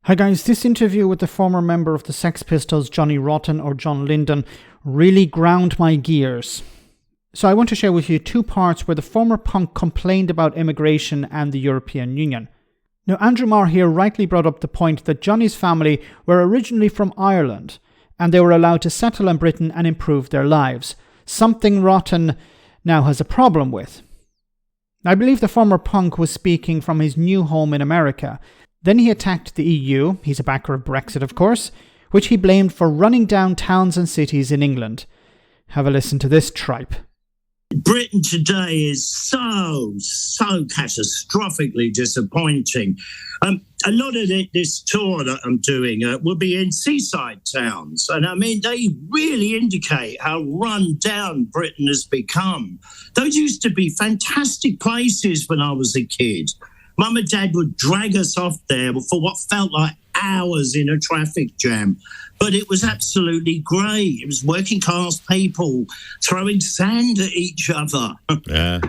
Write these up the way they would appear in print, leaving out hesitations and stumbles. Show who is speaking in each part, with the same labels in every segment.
Speaker 1: Hi guys, this interview with the former member of the Sex Pistols, Johnny Rotten or John Lydon, really ground my gears. So I want to share with you two parts where the former punk complained about immigration and the European Union. Now, Andrew Marr here rightly brought up the point that Johnny's family were originally from Ireland and they were allowed to settle in Britain and improve their lives, something Rotten now has a problem with. I believe the former punk was speaking from his new home in America. Then he attacked the EU, he's a backer of Brexit of course, which he blamed for running down towns and cities in England. Have a listen to this tripe.
Speaker 2: Britain today is so catastrophically disappointing. A lot of this tour that I'm doing will be in seaside towns. And I mean, they really indicate how run down Britain has become. Those used to be fantastic places when I was a kid. Mum and Dad would drag us off there for what felt like hours in a traffic jam. But it was absolutely great. It was working class people throwing sand at each other.
Speaker 3: Yeah.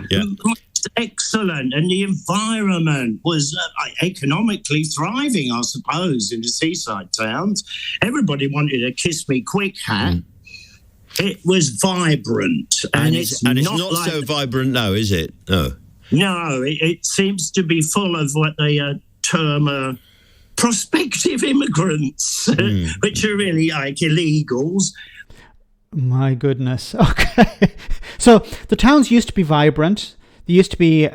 Speaker 2: Excellent. And the environment was economically thriving, I suppose, in the seaside towns. Everybody wanted a kiss me quick hat. It was vibrant.
Speaker 3: And it's not like so vibrant now, is it?
Speaker 2: No, it seems to be full of what they term prospective immigrants, which are really like illegals.
Speaker 1: My goodness. Okay. So the towns used to be vibrant. They used to be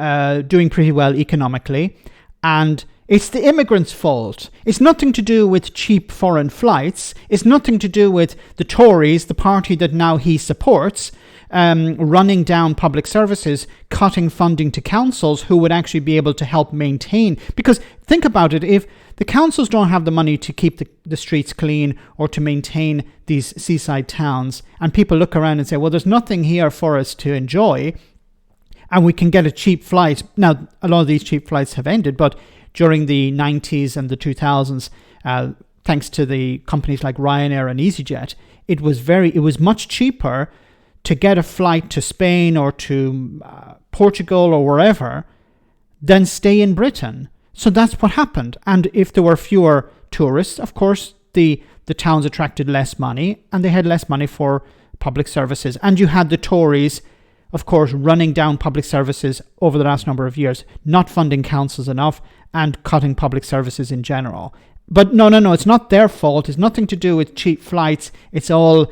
Speaker 1: doing pretty well economically. And it's the immigrants' fault. It's nothing to do with cheap foreign flights. It's nothing to do with the Tories, the party that now he supports, running down public services, cutting funding to councils who would actually be able to help maintain. Because think about it, if the councils don't have the money to keep the streets clean or to maintain these seaside towns, and people look around and say, well, there's nothing here for us to enjoy, and we can get a cheap flight. Now, a lot of these cheap flights have ended, but during the 90s and the 2000s, thanks to the companies like Ryanair and EasyJet, it was much cheaper to get a flight to Spain or to Portugal or wherever than stay in Britain. So that's what happened. And if there were fewer tourists, of course, the towns attracted less money and they had less money for public services. And you had the Tories, of course, running down public services over the last number of years, not funding councils enough and cutting public services in general. But no, it's not their fault. It's nothing to do with cheap flights. It's all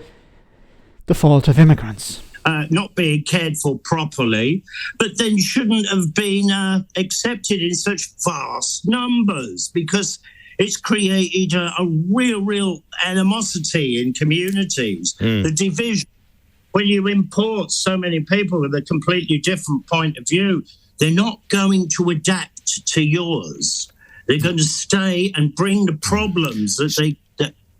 Speaker 1: the fault of immigrants.
Speaker 2: Not being cared for properly, but then shouldn't have been accepted in such vast numbers because it's created a real animosity in communities. The division, when you import so many people with a completely different point of view, they're not going to adapt to yours. They're going to stay and bring the problems that they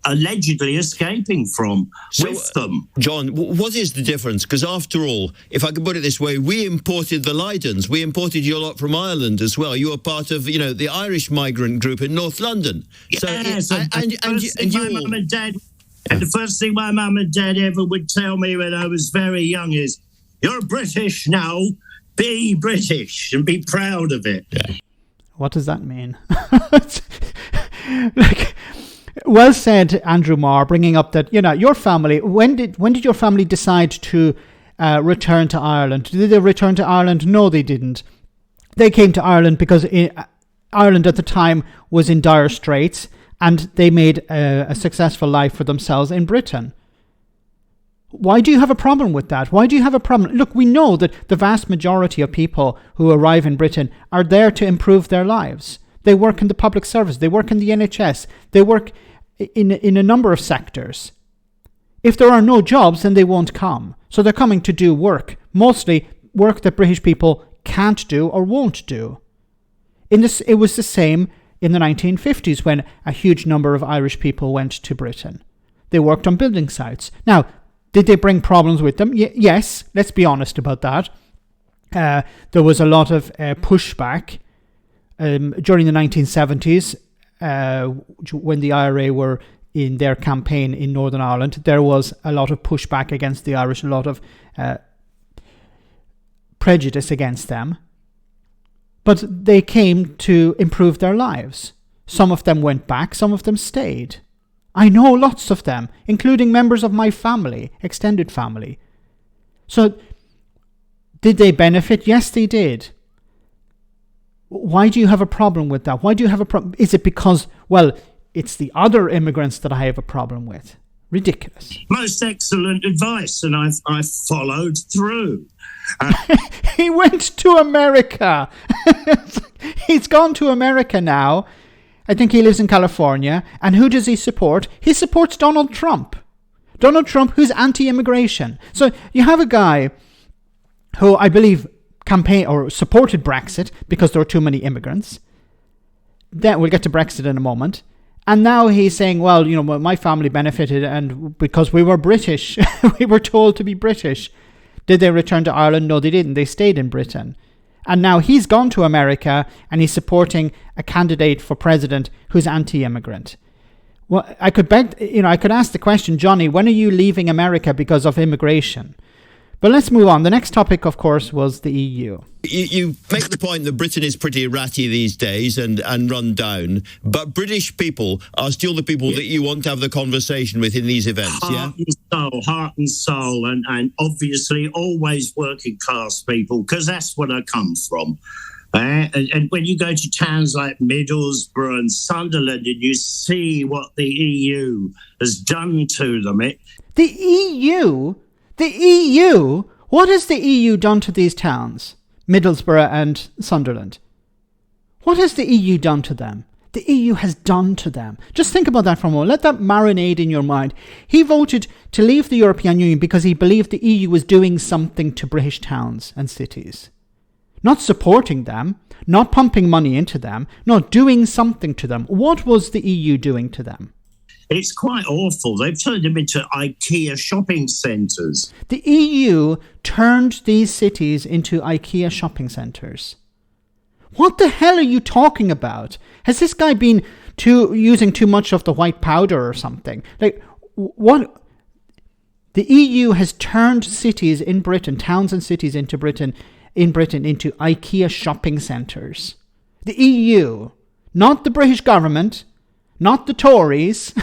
Speaker 2: allegedly escaping from with them.
Speaker 3: John, what is the difference? Because after all, if I can put it this way, we imported the Lydons. We imported your lot from Ireland as well. You were part of, the Irish migrant group in North London.
Speaker 2: Yes, and the first thing my mum and dad ever would tell me when I was very young is, you're British now, be British and be proud of it.
Speaker 3: Yeah.
Speaker 1: What does that mean? Well said, Andrew Marr, bringing up that, your family, when did your family decide to return to Ireland? Did they return to Ireland? No, they didn't. They came to Ireland because Ireland at the time was in dire straits and they made a successful life for themselves in Britain. Why do you have a problem with that? Why do you have a problem? Look, we know that the vast majority of people who arrive in Britain are there to improve their lives. They work in the public service. They work in the NHS. They work in a number of sectors. If there are no jobs, then they won't come. So they're coming to do work, mostly work that British people can't do or won't do. It was the same in the 1950s when a huge number of Irish people went to Britain. They worked on building sites. Now, did they bring problems with them? Yes, let's be honest about that. There was a lot of pushback during the 1970s, when the IRA were in their campaign in Northern Ireland. There was a lot of pushback against the Irish, a lot of prejudice against them. But they came to improve their lives. Some of them went back, some of them stayed. I know lots of them, including members of my family, extended family. So, did they benefit? Yes, they did. Why do you have a problem with that? Why do you have a problem? Is it because, well, it's the other immigrants that I have a problem with? Ridiculous.
Speaker 2: Most excellent advice, and I've followed through.
Speaker 1: He went to America. He's gone to America now. I think he lives in California. And who does he support? He supports Donald Trump. Donald Trump, who's anti-immigration. So you have a guy who I believe campaigned or supported Brexit because there were too many immigrants. Then we'll get to Brexit in a moment. And now he's saying, well, you know, my family benefited and because we were British, we were told to be British. Did they return to Ireland? No, they didn't. They stayed in Britain. And now he's gone to America and he's supporting a candidate for president who's anti-immigrant. Well, I could ask the question, Johnny, when are you leaving America because of immigration? But let's move on. The next topic, of course, was the EU.
Speaker 3: You make the point that Britain is pretty ratty these days and run down, but British people are still the people that you want to have the conversation with in these events,
Speaker 2: Heart and soul, and obviously always working class people, because that's what I come from. And when you go to towns like Middlesbrough and Sunderland and you see what the EU has done to them...
Speaker 1: The EU? The EU? What has the EU done to these towns? Middlesbrough and Sunderland. What has the EU done to them? The EU has done to them. Just think about that for a moment. Let that marinate in your mind. He voted to leave the European Union because he believed the EU was doing something to British towns and cities. Not supporting them, not pumping money into them, not doing something to them. What was the EU doing to them?
Speaker 2: It's quite awful. They've turned them into IKEA shopping centres.
Speaker 1: The EU turned these cities into IKEA shopping centres. What the hell are you talking about? Has this guy been using too much of the white powder or something? Like, what? The EU has turned cities in Britain, towns and cities into Britain into IKEA shopping centres. The EU, not the British government, not the Tories,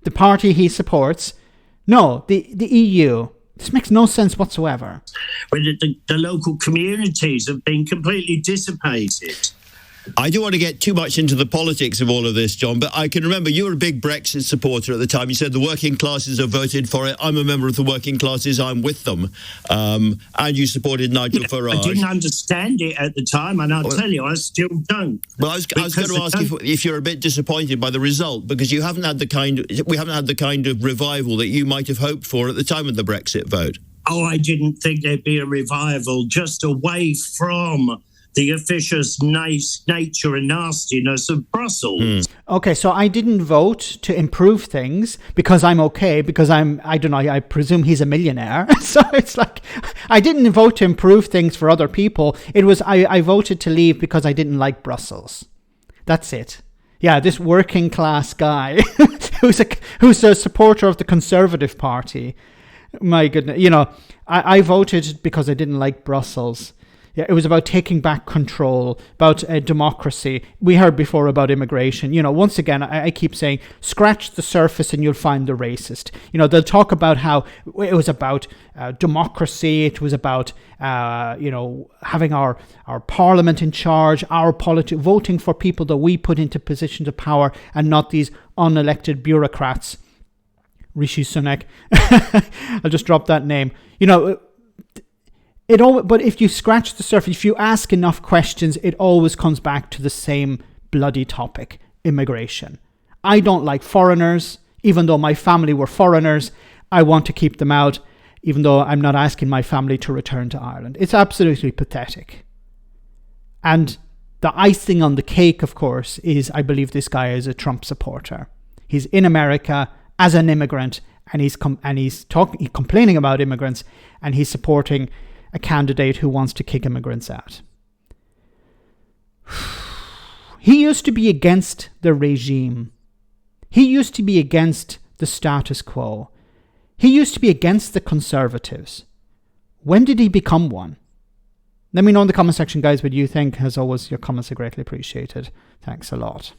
Speaker 1: the party he supports. No, the EU. This makes no sense whatsoever.
Speaker 2: When the local communities have been completely dissipated.
Speaker 3: I don't want to get too much into the politics of all of this, John, but I can remember you were a big Brexit supporter at the time. You said the working classes have voted for it. I'm a member of the working classes. I'm with them. And you supported Nigel Farage.
Speaker 2: I didn't understand it at the time, and I'll tell you, I still don't.
Speaker 3: Well, I was going to ask if you're a bit disappointed by the result, because we haven't had the kind of revival that you might have hoped for at the time of the Brexit vote.
Speaker 2: Oh, I didn't think there'd be a revival, just away from the officious nature and nastiness of Brussels.
Speaker 1: Okay, so I didn't vote to improve things because I'm okay, because I don't know, I presume he's a millionaire. So it's like, I didn't vote to improve things for other people. It was, I voted to leave because I didn't like Brussels. That's it. Yeah, this working class guy who's a supporter of the Conservative Party. My goodness, you know, I voted because I didn't like Brussels. Yeah, it was about taking back control, about democracy. We heard before about immigration. You know, once again, I keep saying, scratch the surface and you'll find the racist. You know, they'll talk about how it was about democracy. It was about, having our parliament in charge, our voting for people that we put into positions of power and not these unelected bureaucrats. Rishi Sunak. I'll just drop that name. You know, but if you scratch the surface, if you ask enough questions, it always comes back to the same bloody topic, immigration. I don't like foreigners, even though my family were foreigners. I want to keep them out, even though I'm not asking my family to return to Ireland. It's absolutely pathetic. And the icing on the cake, of course, is I believe this guy is a Trump supporter. He's in America as an immigrant, and he's complaining about immigrants, and he's supporting a candidate who wants to kick immigrants out. He used to be against the regime. He used to be against the status quo. He used to be against the Conservatives. When did he become one? Let me know in the comment section, guys, what you think. As always, your comments are greatly appreciated. Thanks a lot.